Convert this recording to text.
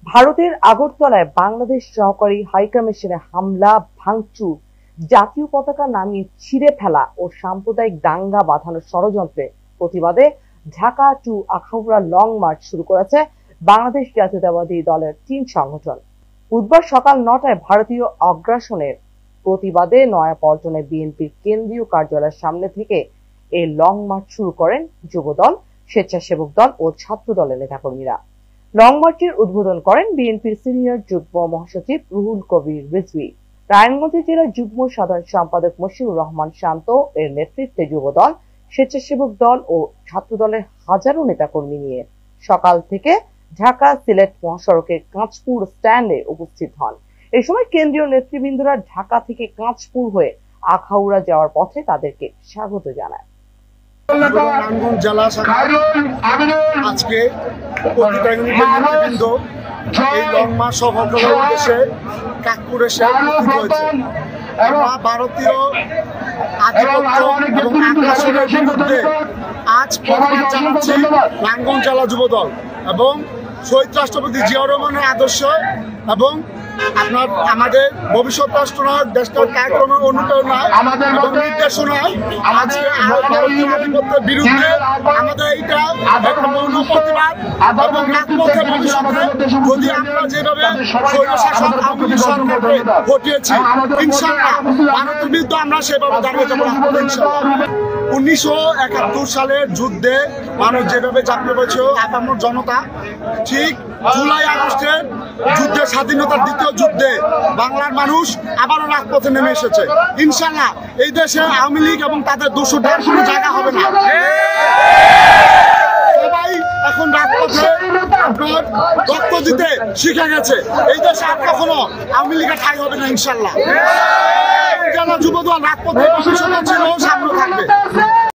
ভারতের আগরতলায় বাংলাদেশ সহকারী হাইকমিশনে হামলা, ভাঙচুর, জাতীয় পতাকা নামিয়ে ছিঁড়ে ফেলা ও সাম্প্রদায়িক দাঙ্গা বাঁধানোর ষড়যন্ত্রে প্রতিবাদে Dhaka to Akhaura long march শুরু করেছে বাংলাদেশ জাতীয়তাবাদী দলের ৩ সংগঠন। বুধবার সকাল ৯টায় ভারতীয় আগ্রাসনের প্রতিবাদে নয়াপল্টনে বিএনপির কেন্দ্রীয় কার্যালয়ের সামনে থেকে এই লং মার্চ শুরু করেন যুবদল, স্বেচ্ছাসেবক দল ও ছাত্র দলের নেতাকর্মীরা। লং মার্চের উদ্বোধন করেন বিএনপির সিনিয়র যুগ্ম মহাসচিব রুহুল কবির রিজভী। নারায়ণগঞ্জ জেলার যুগ্ম সাধারণ সম্পাদক মশিউর রহমান শান্ত এর নেতৃত্বে যুবদল, স্বেচ্ছাসেবক দল ও ছাত্র দলের হাজারো নেতাকর্মী নিয়ে সকাল থেকে ঢাকা সিলেট মহাসড়কের কাঁচপুর স্ট্যান্ডে উপস্থিত হন। এই সময় কেন্দ্রীয় নেতৃবৃন্দরা ঢাকা থেকে কাঁচপুর হয়ে আখাউড়া যাওয়ার পথে তাদেরকে স্বাগত জানায়। নারায়ণগঞ্জ জেলা আজকে নেতৃবৃন্দ এই লং মার্চ সফল করার উদ্দেশ্যে কাকপুর এসে উপস্থিত হয়েছে। আমরা ভারতীয় আধিপত্য এবং আগ্রাসনের বিরুদ্ধে আজ প্রতিবাদ জানাচ্ছি নারায়ণগঞ্জ জেলা যুবদল এবং শহীদ রাষ্ট্রপতি জিয়াউর রহমানের আদর্শ এবং আমাদের ভবিষ্যৎ রাষ্ট্রনায়ক দেশটার কার্যক্রমের অনুপ্রেরণায় এবং নির্দেশনায় আজকে ভারতীয় আধিপত্যের বিরুদ্ধে আমাদের এইটা একটা মৌন প্রতিবাদ এবং রাজপথে ভবিষ্যতে যদি আমরা যেভাবে স্বৈরশাসন আওয়ামী লীগ সরকারকে হটিয়েছি ইনশাআল্লাহ ভারতের বিরুদ্ধে আমরা সেভাবে দাঁড়িয়ে যাবো ইনশাআল্লাহ। 1971 সালের যুদ্ধে মানুষ যেভাবে ঝাঁপিয়ে পড়েছিল আপামর জনতা, ঠিক জুলাই আগস্টের যুদ্ধে, স্বাধীনতার দ্বিতীয় যুদ্ধে বাংলার মানুষ আবারও রাজপথে নেমে এসেছে। ইনশাআল্লাহ এই দেশে আওয়ামী লীগ এবং তাদের দোষরদের কোনো জায়গা হবে না। সবাই এখন রাজপথে আপনার রক্ত দিতে শিখে গেছে। এই দেশে আর কখনো আওয়ামী লীগের ঠাঁই হবে না ইনশাআল্লাহ। জেলা যুবদল রাজপথে ছিল, সামনে থাকবে।